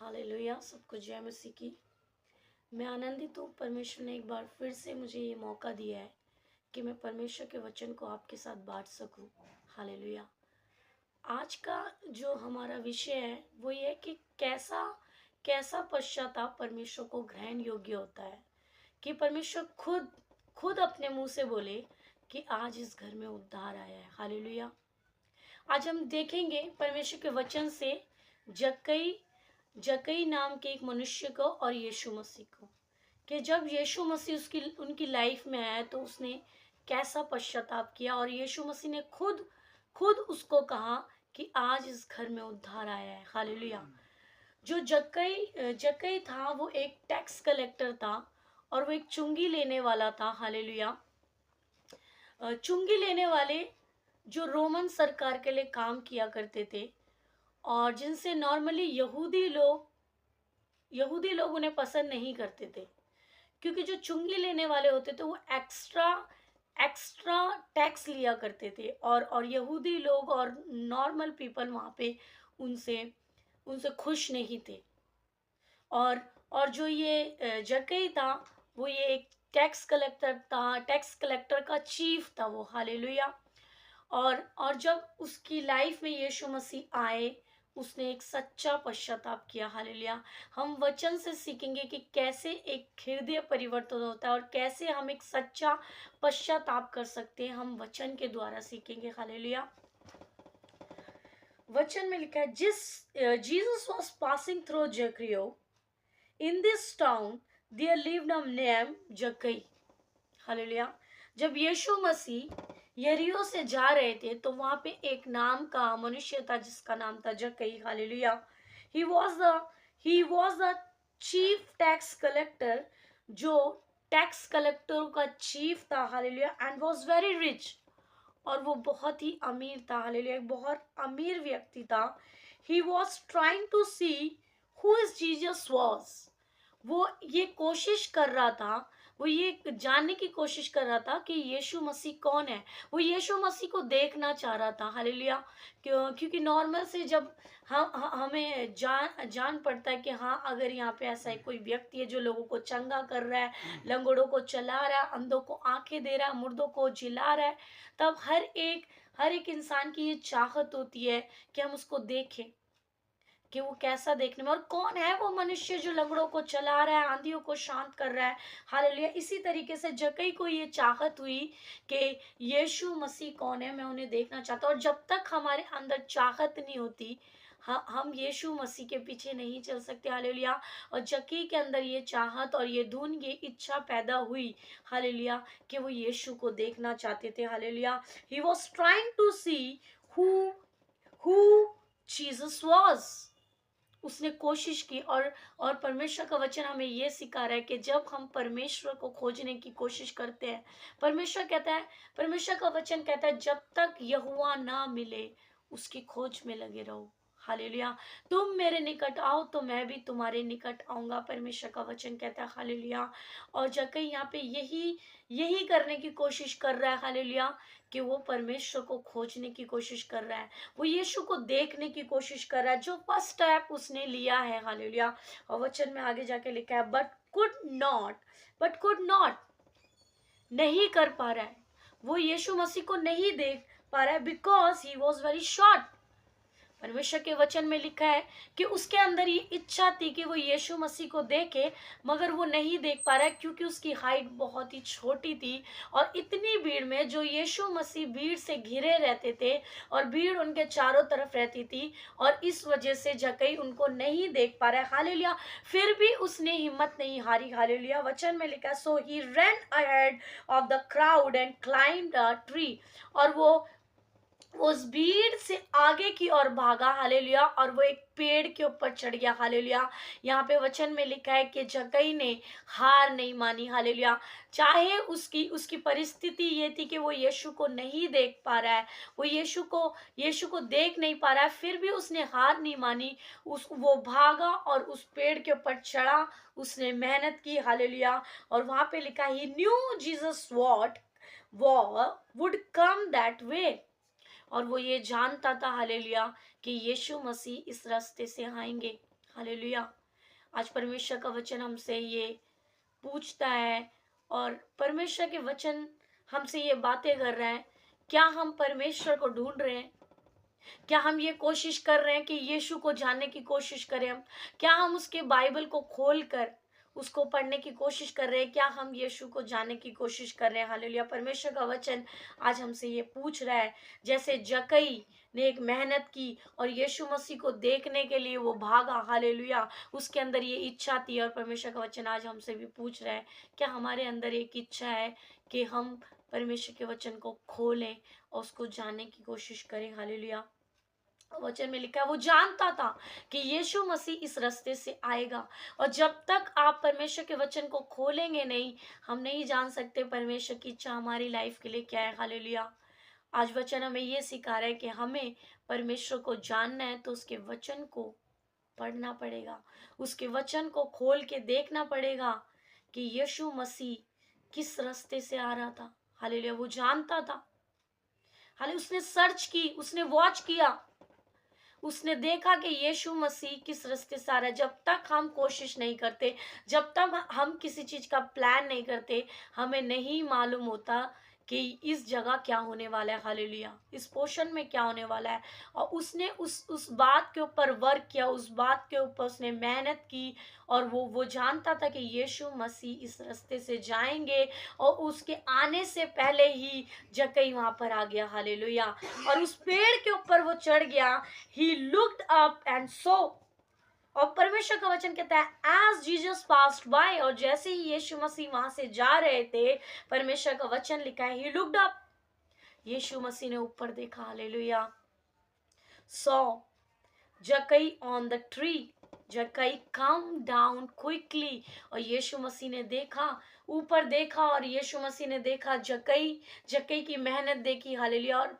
Hallelujah, सबको जय मसीह की। मैं आनंदित हूँ, परमेश्वर ने एक बार फिर से मुझे ये मौका दिया है कि मैं परमेश्वर के वचन को आपके साथ बांट सकूं। हालेलुया। आज का जो हमारा विषय है वो ये है कि कैसा कैसा पश्चाताप परमेश्वर को ग्रहण योग्य होता है। कि परमेश्वर खुद खुद अपने मुंह से बोले कि आज इस घर में उद्धार आया है। हालेलुया। आज हम देखेंगे परमेश्वर के वचन से जक्कई जक्कई नाम के एक मनुष्य को और यीशु मसीह को, कि जब यीशु मसीह उसकी उनकी लाइफ में आया तो उसने कैसा पश्चाताप किया और यीशु मसीह ने खुद खुद उसको कहा कि आज इस घर में उद्धार आया है। हालेलुया। जो जक्कई जक्कई था वो एक टैक्स कलेक्टर था और वो एक चुंगी लेने वाला था। हालेलुया। चुंगी लेने वाले जो रोमन सरकार के लिए काम किया करते थे और जिनसे नॉर्मली यहूदी लोग उन्हें पसंद नहीं करते थे, क्योंकि जो चुंगी लेने वाले होते थे वो एक्स्ट्रा एक्स्ट्रा टैक्स लिया करते थे और यहूदी लोग और नॉर्मल पीपल वहाँ पे उनसे उनसे खुश नहीं थे। और जो ये जक्कई था वो ये एक टैक्स कलेक्टर था, टैक्स कलेक्टर का चीफ था वो। हालेलुया। और जब उसकी लाइफ में यीशु मसीह आए उसने एक सच्चा पश्चाताप किया। हालेलुया। हम वचन से सीखेंगे कि कैसे एक हृदय परिवर्तन होता है और कैसे हम एक सच्चा पश्चाताप कर सकते हैं। हम वचन के द्वारा सीखेंगे। हालेलुया। वचन में लिखा है, जीसस वॉज पासिंग थ्रू जकरियो, in this town there lived a name Zacchaeus. Hallelujah. जब यीशु मसीह यरीहो से जा रहे थे तो वहां पे एक नाम का मनुष्य था जिसका नाम था जक्कई। Hallelujah. He was the chief tax collector, जो टैक्स कलेक्टर का चीफ था। Hallelujah. And was very rich, और वो बहुत ही अमीर था। हालेलुया। एक बहुत अमीर व्यक्ति था। He was trying to see who is Jesus was. वो ये कोशिश कर रहा था, वो ये जानने की कोशिश कर रहा था कि यीशु मसीह कौन है। वो यीशु मसीह को देखना चाह रहा था। हालेलुया। क्योंकि नॉर्मल से जब हमें जान पड़ता है कि हाँ, अगर यहाँ पे ऐसा है कोई व्यक्ति है जो लोगों को चंगा कर रहा है, लंगड़ों को चला रहा है, अंधों को आंखें दे रहा है, मुर्दों को जिला रहा है, तब हर एक इंसान की ये चाहत होती है कि हम उसको देखें कि वो कैसा देखने में, और कौन है वो मनुष्य जो लंगड़ों को चला रहा है, आंधियों को शांत कर रहा है। हालेलुया। इसी तरीके से जक्कई को ये चाहत हुई कि यीशु मसीह कौन है, मैं उन्हें देखना चाहता हूँ। और जब तक हमारे अंदर चाहत नहीं होती हम यीशु मसीह के पीछे नहीं चल सकते। हालेलुया। और जक्कई के अंदर ये चाहत और ये धुन, ये इच्छा पैदा हुई। हालेलुया। कि वो यीशु को देखना चाहते थे। Hallelujah. He was trying to see who who Jesus was. उसने कोशिश की। और परमेश्वर का वचन हमें ये सिखा रहा है कि जब हम परमेश्वर को खोजने की कोशिश करते हैं, परमेश्वर का वचन कहता है, जब तक यहोवा ना मिले उसकी खोज में लगे रहो। हालेलुया। तुम मेरे निकट आओ तो मैं भी तुम्हारे निकट आऊंगा, परमेश्वर का वचन कहता है। हालेलुया। और जक्कई यहाँ पे यही करने की कोशिश कर रहा है। हालेलुया। कि वो परमेश्वर को खोजने की कोशिश कर रहा है, वो यीशु को देखने की कोशिश कर रहा है, जो फर्स्ट स्टेप उसने लिया है। हालेलुया। और वचन में आगे जाके लिखा है, बट कुड नॉट, नहीं कर पा रहा है, वो यीशु मसीह को नहीं देख पा रहा है, because he was very short. परमेश्वर के वचन में लिखा है कि उसके अंदर ये इच्छा थी कि वो यीशु मसीह को देखे, मगर वो नहीं देख पा रहा है क्योंकि उसकी हाइट बहुत ही छोटी थी। और इतनी भीड़ में जो यीशु मसीह भीड़ से घिरे रहते थे और भीड़ उनके चारों तरफ रहती थी, और इस वजह से जक्कई उनको नहीं देख पा रहा है। हालेलुया। फिर भी उसने हिम्मत नहीं हारी। हालेलुया। वचन में लिखा है, सो ही ran ahead of the crowd and climbed a tree। और वो उस भीड़ से आगे की ओर भागा। हालेलुया। और वो एक पेड़ के ऊपर चढ़ गया। हालेलुया। यहाँ पे वचन में लिखा है कि जक्कई ने हार नहीं मानी। हालेलुया। चाहे उसकी परिस्थिति ये थी कि वो यीशु को नहीं देख पा रहा है, वो यीशु को देख नहीं पा रहा है, फिर भी उसने हार नहीं मानी। वो भागा और उस पेड़ के ऊपर चढ़ा, उसने मेहनत की। हालेलुया। और वहां पे लिखा, he knew Jesus would come that way. और वो ये जानता था, हालेलुया, कि यीशु मसीह इस रास्ते से आएंगे। हालेलुया। आज परमेश्वर का वचन हमसे ये पूछता है, और परमेश्वर के वचन हमसे ये बातें कर रहा है, क्या हम परमेश्वर को ढूंढ रहे हैं? क्या हम ये कोशिश कर रहे हैं कि यीशु को जानने की कोशिश करें? हम क्या हम उसके बाइबल को खोल कर उसको पढ़ने की कोशिश कर रहे हैं? क्या हम यीशु को जानने की कोशिश कर रहे हैं? हालेलुया। परमेश्वर का वचन आज हमसे ये पूछ रहा है, जैसे जकई ने एक मेहनत की और यीशु मसीह को देखने के लिए वो भागा, हालेलुया, उसके अंदर ये इच्छा थी। और परमेश्वर का वचन आज हमसे भी पूछ रहा है, क्या हमारे अंदर एक इच्छा है कि हम परमेश्वर के वचन को खोलें और उसको जानने की कोशिश करें? हालेलुया। वचन में लिखा है, वो जानता था कि यीशु मसीह इस रास्ते से आएगा, और जब तक आप परमेश्वर के वचन को खोलेंगे नहीं, हम नहीं जान सकते परमेश्वर की इच्छा हमारी लाइफ के लिए क्या है। हालेलुया। आज वचन हमें ये सिखा रहा है कि हमें परमेश्वर को जानना है तो उसके वचन को पढ़ना पड़ेगा, उसके वचन को खोल के देखना पड़ेगा कि यीशु मसीह किस रास्ते से आ रहा था। हालेलुया। वो जानता था। हाले उसने सर्च की, उसने वॉच किया, उसने देखा कि यीशु मसीह किस रास्ते से आ रहा है। जब तक हम कोशिश नहीं करते, जब तक हम किसी चीज का प्लान नहीं करते, हमें नहीं मालूम होता कि इस जगह क्या होने वाला है। हालेलुया। इस पोर्शन में क्या होने वाला है। और उसने उस बात के ऊपर वर्क किया, उस बात के ऊपर उसने मेहनत की, और वो जानता था कि यीशु मसीह इस रास्ते से जाएंगे, और उसके आने से पहले ही जकई वहां पर आ गया। हालेलुया। और उस पेड़ के ऊपर वो चढ़ गया। He looked up and saw, और परमेश्वर का वचन कहता है as Jesus passed by, और जैसे ही यीशु मसीह वहां से जा रहे थे, परमेश्वर का वचन लिखा है he looked up, यीशु मसीह ने ऊपर देखा। Hallelujah. saw जकई on the tree, जकई come down quickly, और यीशु मसीह ने देखा, ऊपर देखा, और यीशु मसीह ने देखा जकई की मेहनत देखी। हालेलुया। और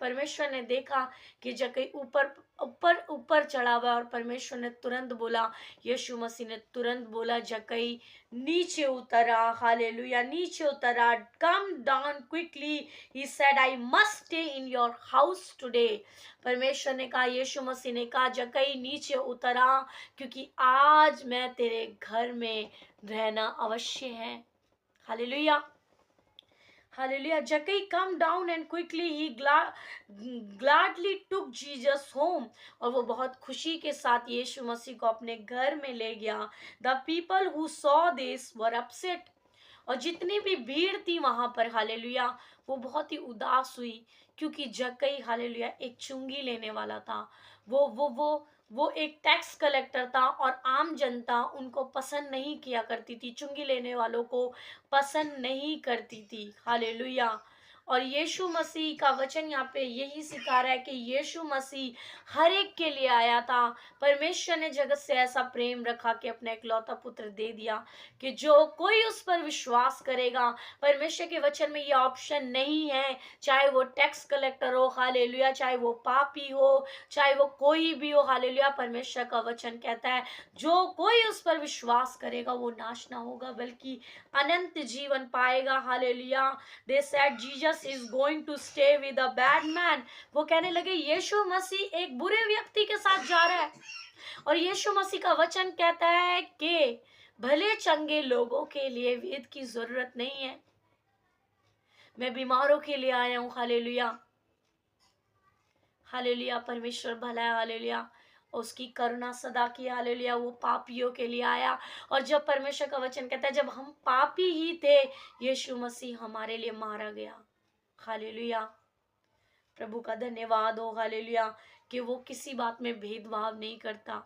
परमेश्वर ने देखा कि जकई ऊपर ऊपर ऊपर चढ़ा हुआ है, और परमेश्वर ने तुरंत बोला, यीशु मसीह ने तुरंत बोला, जकई नीचे उतरा। हालेलुया। नीचे उतरा, come down quickly, he said I must stay in your house today. परमेश्वर ने कहा, यीशु मसीह ने कहा, जकई नीचे उतरा, क्योंकि आज मैं तेरे घर में रहना अवश्य है। Hallelujah. Hallelujah. Zacchaeus come down and quickly he gladly took Jesus home, और वो बहुत खुशी के साथ यीशु मसीह को अपने घर में ले गया। The people who saw this were upset, और जितनी भी भीड़ थी वहां पर, हालेलुया, वो बहुत ही उदास हुई, क्योंकि जकई, हालेलुया, एक चुंगी लेने वाला था। वो एक टैक्स कलेक्टर था, और आम जनता उनको पसंद नहीं किया करती थी, चुंगी लेने वालों को पसंद नहीं करती थी। हालेलुया। और यीशु मसीह का वचन यहाँ पे यही सिखा रहा है कि यीशु मसीह हर एक के लिए आया था। परमेश्वर ने जगत से ऐसा प्रेम रखा कि अपना इकलौता पुत्र दे दिया, कि जो कोई उस पर विश्वास करेगा, परमेश्वर के वचन में ये ऑप्शन नहीं है, चाहे वो टैक्स कलेक्टर हो, हालेलुया, चाहे वो पापी हो, चाहे वो कोई भी हो। हालेलुया। परमेश्वर का वचन कहता है, जो कोई उस पर विश्वास करेगा वो नाश ना होगा, बल्कि अनंत जीवन पाएगा। Hallelujah. They said Jesus is going to stay with a bad man. वो कहने लगे, यीशु मसीह एक बुरे व्यक्ति के साथ जा रहा है, और यीशु मसीह का वचन कहता है कि भले चंगे लोगों के लिए वेद की जरूरत नहीं है, मैं बीमारों के लिए आया हूं। हालेलुया। हालेलुया। परमेश्वर भला है। हालेलुया। उसकी करुणा सदा की। हालेलुया। वो पापियों के लिए आया, और जब परमेश्वर का वचन कहता है, जब हम पापी ही थे, यीशु मसीह हमारे लिए मारा गया। हालेलुया। प्रभु का धन्यवाद हो। हालेलुया। कि वो किसी बात में भेदभाव नहीं करता,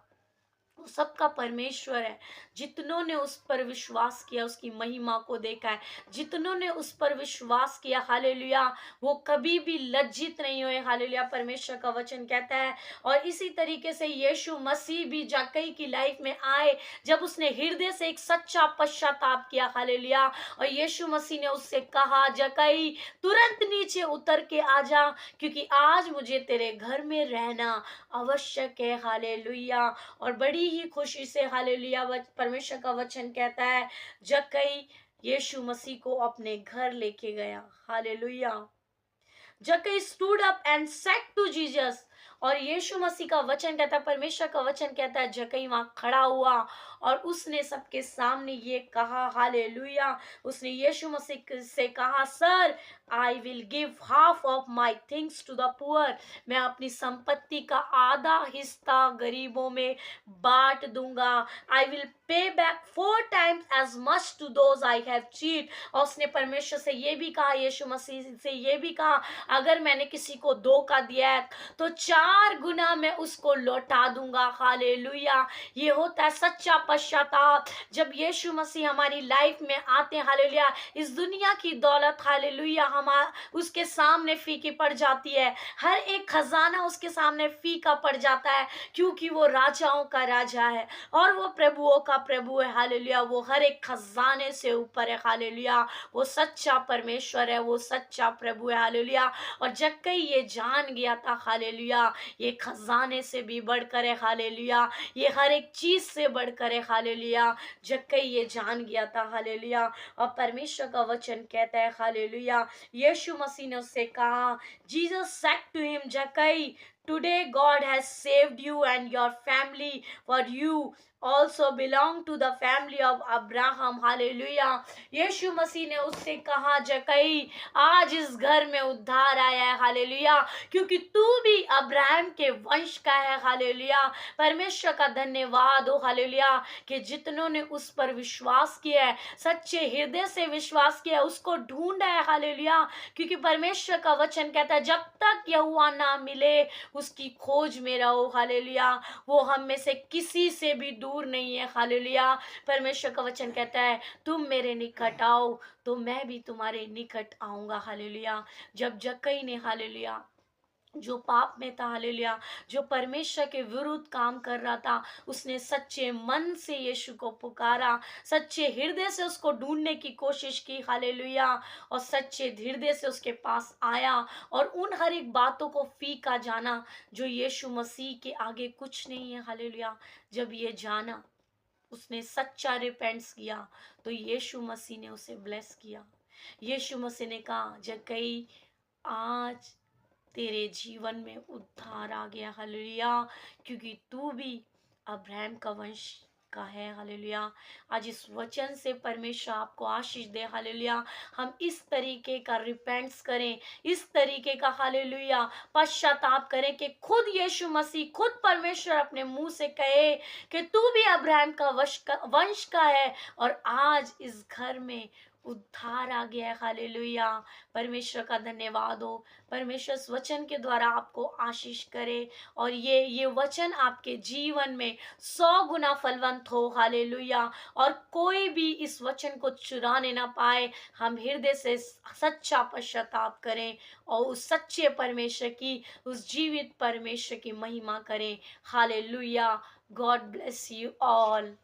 वो सबका परमेश्वर है। जितनों ने उस पर विश्वास किया उसकी महिमा को देखा है, जितनों ने उस पर विश्वास किया, हालेलुया, वो कभी भी लज्जित नहीं हुए। हालेलुया। परमेश्वर का वचन कहता है। और इसी तरीके से यीशु मसीह भी जकई की लाइफ में आए, जब उसने हृदय से एक सच्चा पश्चाताप किया। हालेलुया। और यीशु मसीह ने उससे कहा, जकई तुरंत नीचे उतर के आ जा, क्योंकि आज मुझे तेरे घर में रहना आवश्यक है। हालेलुया। और बड़ी ही खुशी से, हालेलुया, परमेश्वर का वचन कहता है, जकई यीशु मसीह को अपने घर लेके गया। Hallelujah. Zacchaeus stood up and said to Jesus, और यीशु मसीह का वचन कहता है, परमेश्वर का वचन कहता है, जक्कई वहाँ खड़ा हुआ और उसने सबके सामने ये कहा, हालेलुया, उसने यीशु मसीह से कहा, sir I will give half of my things to the poor, मैं अपनी संपत्ति का आधा हिस्सा गरीबों में बांट दूंगा। I will pay back 4 times as much to those I have cheat। और उसने परमेश्वर से ये भी कहा, यीशु मसीह से ये भी कहा, अगर मैंने किसी को धोखा दिया है तो 4 गुना मैं उसको लौटा दूंगा। हालेलुया, ये होता है सच्चा पश्चाताप। जब यीशु मसीह हमारी लाइफ में आते हैं, हालेलुया, इस दुनिया की दौलत, हालेलुया, हम उसके सामने फीकी पड़ जाती है। हर एक खजाना उसके सामने फीका पड़ जाता है, क्योंकि वो राजाओं का राजा है और वो प्रभुओं का प्रभु है। हालेलुया, वो हर एक खजाने से ऊपर है। हालेलुया, वो सच्चा परमेश्वर है, वो सच्चा प्रभु है। हालेलुया, और जक्कई ये जान गया था, हालेलुया, ये खजाने से भी बढ़कर है। हालेलुया, ये हर एक चीज से बढ़कर है। हालेलुया, जक्कई ये जान गया था। हालेलुया, और परमेश्वर का वचन कहता है, हालेलुया, यीशु मसीह ने उससे कहा, जीसस सेड टू हिम, जक्कई, today God has saved you and your family, for you also belong to the family of Abraham। Hallelujah, यीशु मसीह ने उससे कहा, जक्कई, आज इस घर में उद्धार आया है। हालेलुया, क्योंकि तू भी अब्राहम के वंश का है। हालेलुया, परमेश्वर का धन्यवाद हो। हालेलुया, कि जितनों ने उस पर विश्वास किया है, सच्चे हृदय से विश्वास किया है, उसको ढूंढा है। हालेलुया, क्योंकि परमेश्वर का वचन कहता है, जब तक यहोवा ना मिले उसकी खोज में रहो। हालेलुया, वो हम में से किसी से भी दूर नहीं है। हालेलुया, परमेश्वर का वचन कहता है, तुम मेरे निकट आओ तो मैं भी तुम्हारे निकट आऊंगा। हालेलुया, जब जक्कई ने, हालेलुया, जो पाप में था, हालेलुया, जो परमेश्वर के विरुद्ध काम कर रहा था, उसने सच्चे मन से यीशु को पुकारा, सच्चे हृदय से उसको ढूंढने की कोशिश की। हालेलुया, और सच्चे हृदय से उसके पास आया और उन हर एक बातों को फीका जाना जो यीशु मसीह के आगे कुछ नहीं है। हालेलुया, जब ये जाना, उसने सच्चा रिपेंट्स किया, तो यीशु मसीह ने उसे ब्लेस किया। यीशु मसीह ने कहा, जक्कई, आज तेरे जीवन में उद्धार आ गया। हालेलुया, क्योंकि तू भी अब्राहम का वंश का है। हालेलुया, आज इस वचन से परमेश्वर आपको आशीष दे। हालेलुया, हम इस तरीके का रिपेंट्स करें, इस तरीके का, हालेलुया, पश्चाताप करें कि खुद यीशु मसीह, खुद परमेश्वर अपने मुंह से कहे कि तू भी अब्राहम का वंश का है और आज इस घर में उद्धार आ गया है। हालेलुया, परमेश्वर का धन्यवाद हो। परमेश्वर इस वचन के द्वारा आपको आशीष करे और ये वचन आपके जीवन में 100 गुना फलवंत हो। हालेलुया, और कोई भी इस वचन को चुराने ना पाए। हम हृदय से सच्चा पश्चाताप करें और उस सच्चे परमेश्वर की, उस जीवित परमेश्वर की महिमा करें। Hallelujah, God bless you all.